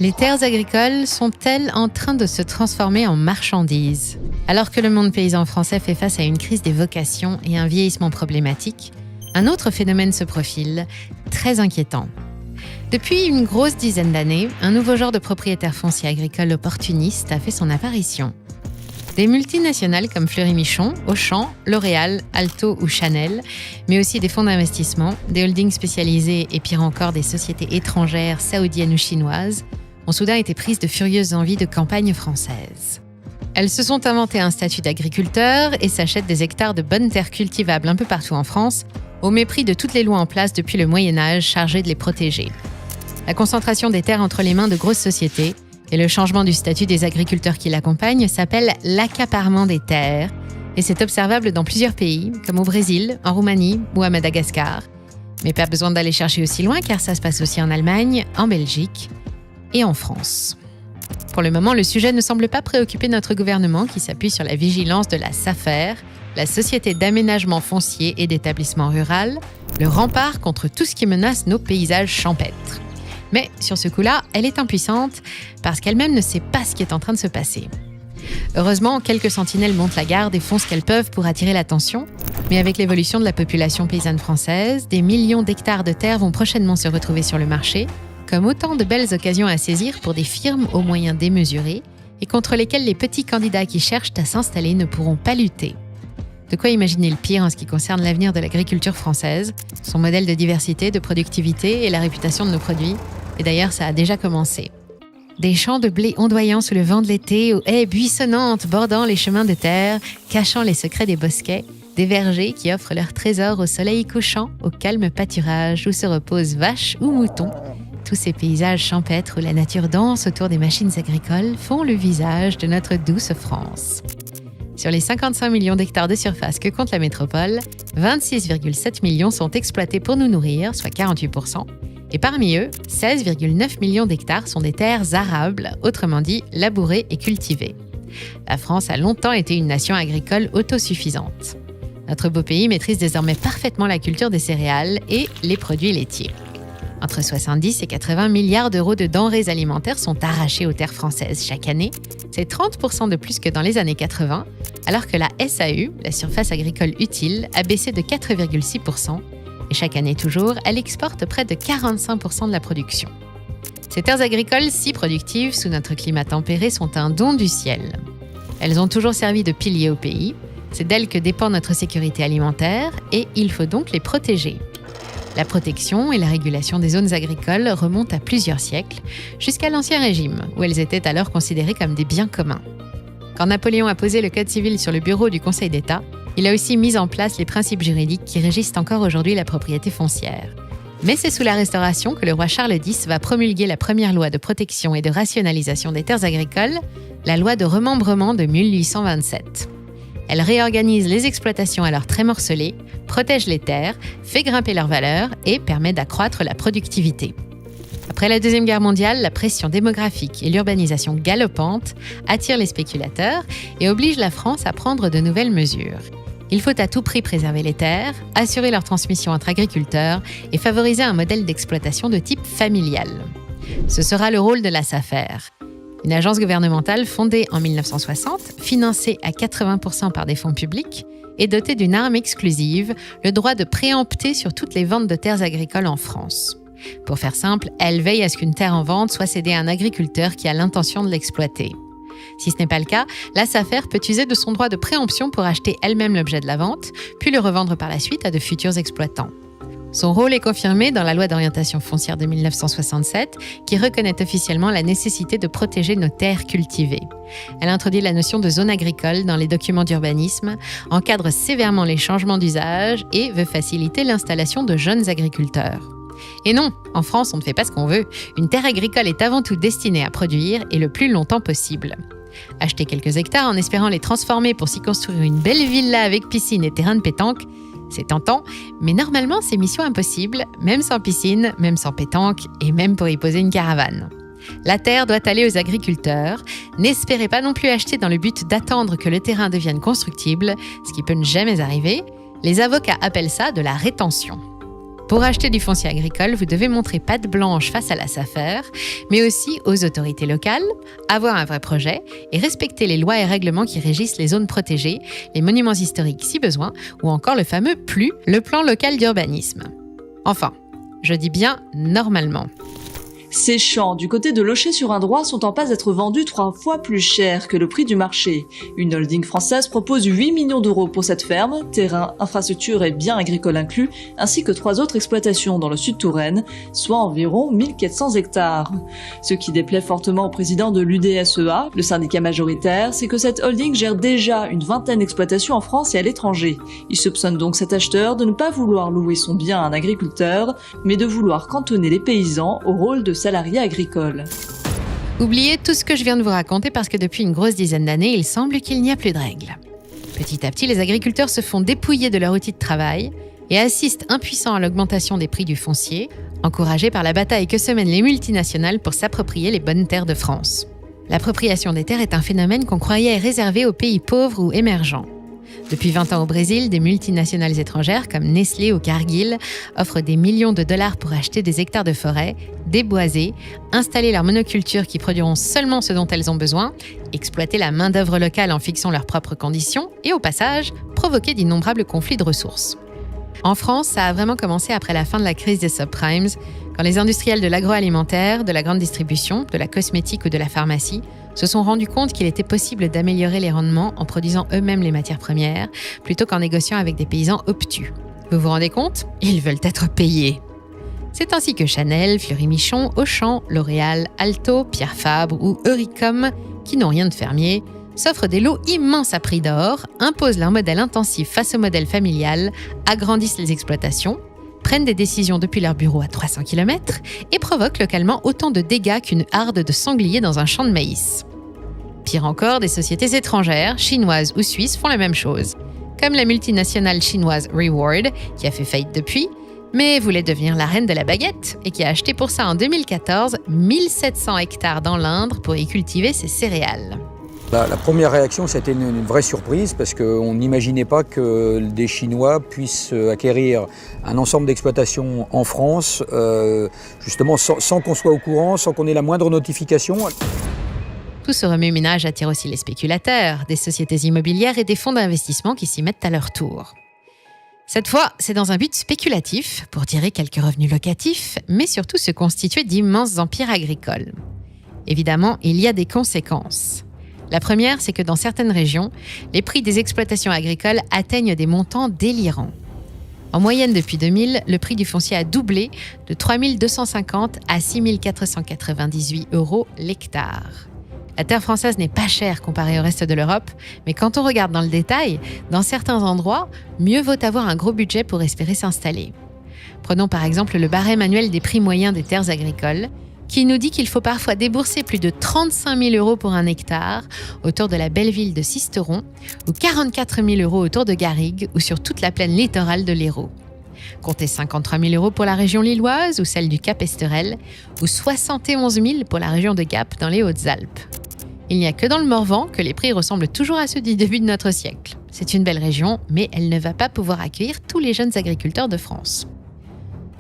Les terres agricoles sont-elles en train de se transformer en marchandises ? Alors que le monde paysan français fait face à une crise des vocations et un vieillissement problématique, un autre phénomène se profile, très inquiétant. Depuis une grosse dizaine d'années, un nouveau genre de propriétaire foncier agricole opportuniste a fait son apparition. Des multinationales comme Fleury-Michon, Auchan, L'Oréal, Alto ou Chanel, mais aussi des fonds d'investissement, des holdings spécialisés et pire encore des sociétés étrangères saoudiennes ou chinoises, ont soudain été prises de furieuses envies de campagne française. Elles se sont inventées un statut d'agriculteur et s'achètent des hectares de bonnes terres cultivables un peu partout en France, au mépris de toutes les lois en place depuis le Moyen-Âge chargées de les protéger. La concentration des terres entre les mains de grosses sociétés et le changement du statut des agriculteurs qui l'accompagnent s'appelle l'accaparement des terres, et c'est observable dans plusieurs pays, comme au Brésil, en Roumanie ou à Madagascar. Mais pas besoin d'aller chercher aussi loin, car ça se passe aussi en Allemagne, en Belgique et en France. Pour le moment, le sujet ne semble pas préoccuper notre gouvernement qui s'appuie sur la vigilance de la SAFER, la Société d'aménagement foncier et d'établissement rural, le rempart contre tout ce qui menace nos paysages champêtres. Mais sur ce coup-là, elle est impuissante parce qu'elle-même ne sait pas ce qui est en train de se passer. Heureusement, quelques sentinelles montent la garde et font ce qu'elles peuvent pour attirer l'attention. Mais avec l'évolution de la population paysanne française, des millions d'hectares de terres vont prochainement se retrouver sur le marché, comme autant de belles occasions à saisir pour des firmes aux moyens démesurés et contre lesquelles les petits candidats qui cherchent à s'installer ne pourront pas lutter. De quoi imaginer le pire en ce qui concerne l'avenir de l'agriculture française, son modèle de diversité, de productivité et la réputation de nos produits. Et d'ailleurs, ça a déjà commencé. Des champs de blé ondoyants sous le vent de l'été, aux haies buissonnantes bordant les chemins de terre, cachant les secrets des bosquets, des vergers qui offrent leurs trésors au soleil couchant, au calme pâturage où se reposent vaches ou moutons. Tous ces paysages champêtres où la nature danse autour des machines agricoles font le visage de notre douce France. Sur les 55 millions d'hectares de surface que compte la métropole, 26,7 millions sont exploités pour nous nourrir, soit 48%. Et parmi eux, 16,9 millions d'hectares sont des terres arables, autrement dit labourées et cultivées. La France a longtemps été une nation agricole autosuffisante. Notre beau pays maîtrise désormais parfaitement la culture des céréales et les produits laitiers. Entre 70 et 80 milliards d'euros de denrées alimentaires sont arrachés aux terres françaises chaque année. C'est 30% de plus que dans les années 80, alors que la SAU, la surface agricole utile, a baissé de 4,6%. Et chaque année toujours, elle exporte près de 45% de la production. Ces terres agricoles si productives sous notre climat tempéré sont un don du ciel. Elles ont toujours servi de pilier au pays. C'est d'elles que dépend notre sécurité alimentaire et il faut donc les protéger. La protection et la régulation des zones agricoles remontent à plusieurs siècles, jusqu'à l'Ancien Régime, où elles étaient alors considérées comme des biens communs. Quand Napoléon a posé le Code civil sur le bureau du Conseil d'État, il a aussi mis en place les principes juridiques qui régissent encore aujourd'hui la propriété foncière. Mais c'est sous la Restauration que le roi Charles X va promulguer la première loi de protection et de rationalisation des terres agricoles, la loi de remembrement de 1827. Elle réorganise les exploitations alors très morcelées, protège les terres, fait grimper leur valeur et permet d'accroître la productivité. Après la Deuxième Guerre mondiale, la pression démographique et l'urbanisation galopante attirent les spéculateurs et obligent la France à prendre de nouvelles mesures. Il faut à tout prix préserver les terres, assurer leur transmission entre agriculteurs et favoriser un modèle d'exploitation de type familial. Ce sera le rôle de la SAFER, une agence gouvernementale fondée en 1960, financée à 80% par des fonds publics et dotée d'une arme exclusive, le droit de préempter sur toutes les ventes de terres agricoles en France. Pour faire simple, elle veille à ce qu'une terre en vente soit cédée à un agriculteur qui a l'intention de l'exploiter. Si ce n'est pas le cas, la SAFER peut user de son droit de préemption pour acheter elle-même l'objet de la vente, puis le revendre par la suite à de futurs exploitants. Son rôle est confirmé dans la loi d'orientation foncière de 1967, qui reconnaît officiellement la nécessité de protéger nos terres cultivées. Elle introduit la notion de zone agricole dans les documents d'urbanisme, encadre sévèrement les changements d'usage et veut faciliter l'installation de jeunes agriculteurs. Et non, en France, on ne fait pas ce qu'on veut. Une terre agricole est avant tout destinée à produire et le plus longtemps possible. Acheter quelques hectares en espérant les transformer pour s'y construire une belle villa avec piscine et terrain de pétanque, c'est tentant, mais normalement c'est mission impossible, même sans piscine, même sans pétanque et même pour y poser une caravane. La terre doit aller aux agriculteurs. N'espérez pas non plus acheter dans le but d'attendre que le terrain devienne constructible, ce qui peut ne jamais arriver. Les avocats appellent ça de la rétention. Pour acheter du foncier agricole, vous devez montrer patte blanche face à la SAFER, mais aussi aux autorités locales, avoir un vrai projet et respecter les lois et règlements qui régissent les zones protégées, les monuments historiques si besoin, ou encore le fameux PLU, le plan local d'urbanisme. Enfin, je dis bien normalement. Ces champs du côté de Locher-sur-Indrois sont en passe d'être vendus 3 fois plus cher que le prix du marché. Une holding française propose 8 millions d'euros pour cette ferme, terrain, infrastructures et biens agricoles inclus, ainsi que 3 autres exploitations dans le sud Touraine, soit environ 1400 hectares. Ce qui déplaît fortement au président de l'UDSEA, le syndicat majoritaire, c'est que cette holding gère déjà une vingtaine d'exploitations en France et à l'étranger. Il soupçonne donc cet acheteur de ne pas vouloir louer son bien à un agriculteur, mais de vouloir cantonner les paysans au rôle de salariés agricoles. Oubliez tout ce que je viens de vous raconter parce que depuis une grosse dizaine d'années, il semble qu'il n'y a plus de règles. Petit à petit, les agriculteurs se font dépouiller de leur outil de travail et assistent impuissants à l'augmentation des prix du foncier, encouragés par la bataille que se mènent les multinationales pour s'approprier les bonnes terres de France. L'appropriation des terres est un phénomène qu'on croyait réservé aux pays pauvres ou émergents. Depuis 20 ans au Brésil, des multinationales étrangères comme Nestlé ou Cargill offrent des millions de dollars pour acheter des hectares de forêt, déboiser, installer leurs monocultures qui produiront seulement ce dont elles ont besoin, exploiter la main-d'œuvre locale en fixant leurs propres conditions et, au passage, provoquer d'innombrables conflits de ressources. En France, ça a vraiment commencé après la fin de la crise des subprimes, quand les industriels de l'agroalimentaire, de la grande distribution, de la cosmétique ou de la pharmacie se sont rendus compte qu'il était possible d'améliorer les rendements en produisant eux-mêmes les matières premières, plutôt qu'en négociant avec des paysans obtus. Vous vous rendez compte ? Ils veulent être payés. C'est ainsi que Chanel, Fleury-Michon, Auchan, L'Oréal, Alto, Pierre Fabre ou Euricom, qui n'ont rien de fermier, s'offrent des lots immenses à prix d'or, imposent leur modèle intensif face au modèle familial, agrandissent les exploitations, prennent des décisions depuis leur bureau à 300 km et provoquent localement autant de dégâts qu'une harde de sangliers dans un champ de maïs. Pire encore, des sociétés étrangères, chinoises ou suisses font la même chose, comme la multinationale chinoise Reward, qui a fait faillite depuis, mais voulait devenir la reine de la baguette et qui a acheté pour ça en 2014 1700 hectares dans l'Indre pour y cultiver ses céréales. La première réaction, c'était une vraie surprise parce qu'on n'imaginait pas que des Chinois puissent acquérir un ensemble d'exploitations en France, justement sans qu'on soit au courant, sans qu'on ait la moindre notification. Tout ce remue-ménage attire aussi les spéculateurs, des sociétés immobilières et des fonds d'investissement qui s'y mettent à leur tour. Cette fois, c'est dans un but spéculatif, pour tirer quelques revenus locatifs, mais surtout se constituer d'immenses empires agricoles. Évidemment, il y a des conséquences. La première, c'est que dans certaines régions, les prix des exploitations agricoles atteignent des montants délirants. En moyenne, depuis 2000, le prix du foncier a doublé de 3 250 à 6 498 € l'hectare. La terre française n'est pas chère comparée au reste de l'Europe, mais quand on regarde dans le détail, dans certains endroits, mieux vaut avoir un gros budget pour espérer s'installer. Prenons par exemple le barème annuel des prix moyens des terres agricoles, qui nous dit qu'il faut parfois débourser plus de 35 000 € pour un hectare autour de la belle ville de Sisteron ou 44 000 € autour de Garrigues ou sur toute la plaine littorale de l'Hérault. Comptez 53 000 € pour la région lilloise ou celle du Cap-Esterel ou 71 000 pour la région de Gap dans les Hautes-Alpes. Il n'y a que dans le Morvan que les prix ressemblent toujours à ceux du début de notre siècle. C'est une belle région, mais elle ne va pas pouvoir accueillir tous les jeunes agriculteurs de France.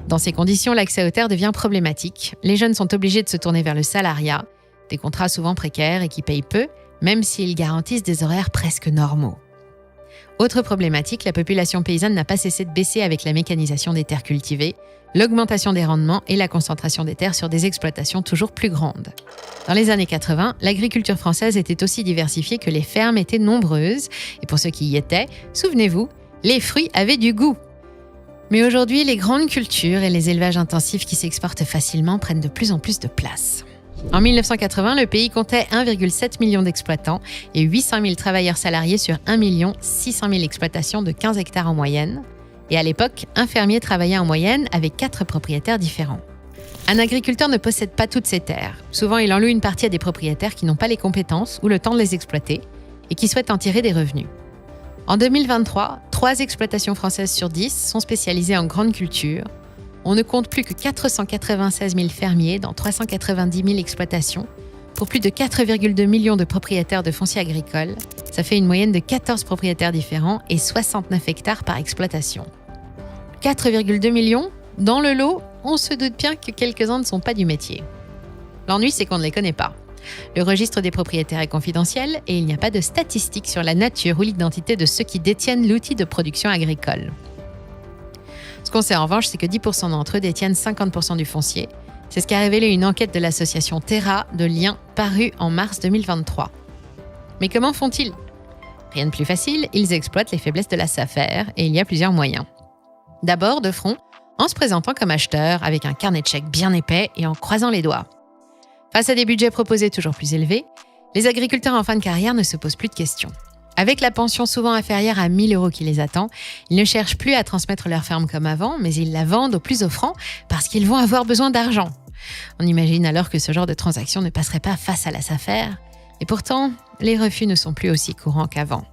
Dans ces conditions, l'accès aux terres devient problématique. Les jeunes sont obligés de se tourner vers le salariat, des contrats souvent précaires et qui payent peu, même s'ils garantissent des horaires presque normaux. Autre problématique, la population paysanne n'a pas cessé de baisser avec la mécanisation des terres cultivées, l'augmentation des rendements et la concentration des terres sur des exploitations toujours plus grandes. Dans les années 80, l'agriculture française était aussi diversifiée que les fermes étaient nombreuses, et pour ceux qui y étaient, souvenez-vous, les fruits avaient du goût. Mais aujourd'hui, les grandes cultures et les élevages intensifs qui s'exportent facilement prennent de plus en plus de place. En 1980, le pays comptait 1,7 million d'exploitants et 800 000 travailleurs salariés sur 1 600 000 exploitations de 15 hectares en moyenne. Et à l'époque, un fermier travaillait en moyenne avec 4 propriétaires différents. Un agriculteur ne possède pas toutes ses terres. Souvent, il en loue une partie à des propriétaires qui n'ont pas les compétences ou le temps de les exploiter et qui souhaitent en tirer des revenus. En 2023, 3 exploitations françaises sur 10 sont spécialisées en grandes cultures. On ne compte plus que 496 000 fermiers dans 390 000 exploitations, pour plus de 4,2 millions de propriétaires de foncier agricole. Ça fait une moyenne de 14 propriétaires différents et 69 hectares par exploitation. 4,2 millions ? dans le lot, on se doute bien que quelques-uns ne sont pas du métier. L'ennui, c'est qu'on ne les connaît pas. Le registre des propriétaires est confidentiel et il n'y a pas de statistiques sur la nature ou l'identité de ceux qui détiennent l'outil de production agricole. Ce qu'on sait en revanche, c'est que 10% d'entre eux détiennent 50% du foncier. C'est ce qu'a révélé une enquête de l'association Terra de Lien parue en mars 2023. Mais comment font-ils ? Rien de plus facile, ils exploitent les faiblesses de la SAFER et il y a plusieurs moyens. D'abord, de front, en se présentant comme acheteur avec un carnet de chèques bien épais et en croisant les doigts. Face à des budgets proposés toujours plus élevés, les agriculteurs en fin de carrière ne se posent plus de questions. Avec la pension souvent inférieure à 1 000 € qui les attend, ils ne cherchent plus à transmettre leur ferme comme avant, mais ils la vendent au plus offrant parce qu'ils vont avoir besoin d'argent. On imagine alors que ce genre de transaction ne passerait pas face à la SAFER. Et pourtant, les refus ne sont plus aussi courants qu'avant.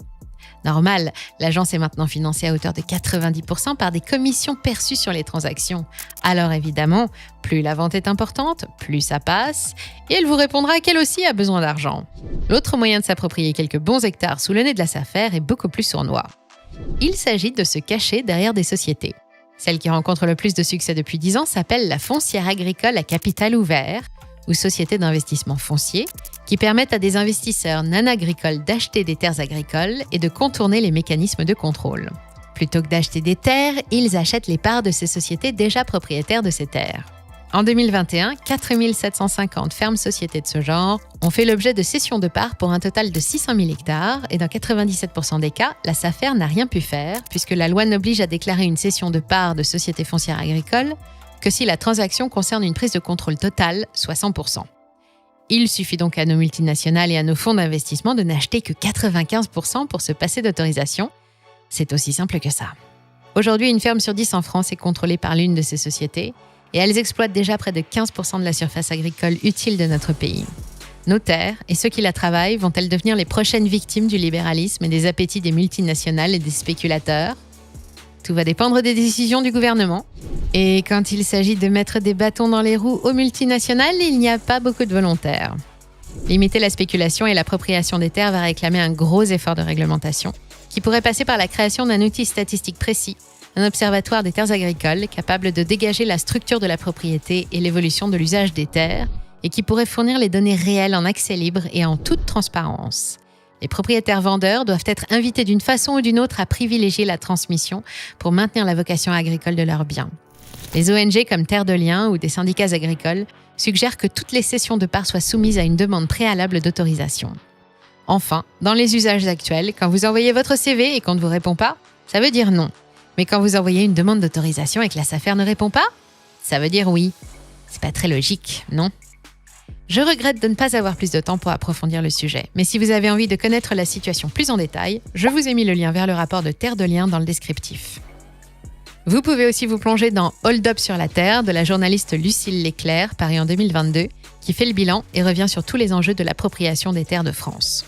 Normal, l'agence est maintenant financée à hauteur de 90% par des commissions perçues sur les transactions. Alors évidemment, plus la vente est importante, plus ça passe, et elle vous répondra qu'elle aussi a besoin d'argent. L'autre moyen de s'approprier quelques bons hectares sous le nez de la SAFER est beaucoup plus sournois. Il s'agit de se cacher derrière des sociétés. Celle qui rencontre le plus de succès depuis 10 ans s'appelle la foncière agricole à capital ouvert, ou société d'investissement foncier, qui permettent à des investisseurs non agricoles d'acheter des terres agricoles et de contourner les mécanismes de contrôle. Plutôt que d'acheter des terres, ils achètent les parts de ces sociétés déjà propriétaires de ces terres. En 2021, 4 750 fermes-sociétés de ce genre ont fait l'objet de cessions de parts pour un total de 600 000 hectares et dans 97% des cas, la SAFER n'a rien pu faire puisque la loi n'oblige à déclarer une cession de parts de sociétés foncières agricoles que si la transaction concerne une prise de contrôle totale, soit 100%. Il suffit donc à nos multinationales et à nos fonds d'investissement de n'acheter que 95% pour se passer d'autorisation. C'est aussi simple que ça. Aujourd'hui, une ferme sur 10 en France est contrôlée par l'une de ces sociétés et elles exploitent déjà près de 15% de la surface agricole utile de notre pays. Nos terres et ceux qui la travaillent vont-elles devenir les prochaines victimes du libéralisme et des appétits des multinationales et des spéculateurs ? Tout va dépendre des décisions du gouvernement. Et quand il s'agit de mettre des bâtons dans les roues aux multinationales, il n'y a pas beaucoup de volontaires. Limiter la spéculation et l'appropriation des terres va réclamer un gros effort de réglementation, qui pourrait passer par la création d'un outil statistique précis, un observatoire des terres agricoles capable de dégager la structure de la propriété et l'évolution de l'usage des terres, et qui pourrait fournir les données réelles en accès libre et en toute transparence. Les propriétaires vendeurs doivent être invités d'une façon ou d'une autre à privilégier la transmission pour maintenir la vocation agricole de leurs biens. Les ONG comme Terre de Liens ou des syndicats agricoles suggèrent que toutes les cessions de parts soient soumises à une demande préalable d'autorisation. Enfin, dans les usages actuels, quand vous envoyez votre CV et qu'on ne vous répond pas, ça veut dire non. Mais quand vous envoyez une demande d'autorisation et que la SAFER ne répond pas, ça veut dire oui. C'est pas très logique, non ? Je regrette de ne pas avoir plus de temps pour approfondir le sujet, mais si vous avez envie de connaître la situation plus en détail, je vous ai mis le lien vers le rapport de Terre de Liens dans le descriptif. Vous pouvez aussi vous plonger dans Hold Up sur la Terre de la journaliste Lucille Leclerc, paru en 2022, qui fait le bilan et revient sur tous les enjeux de l'appropriation des terres de France.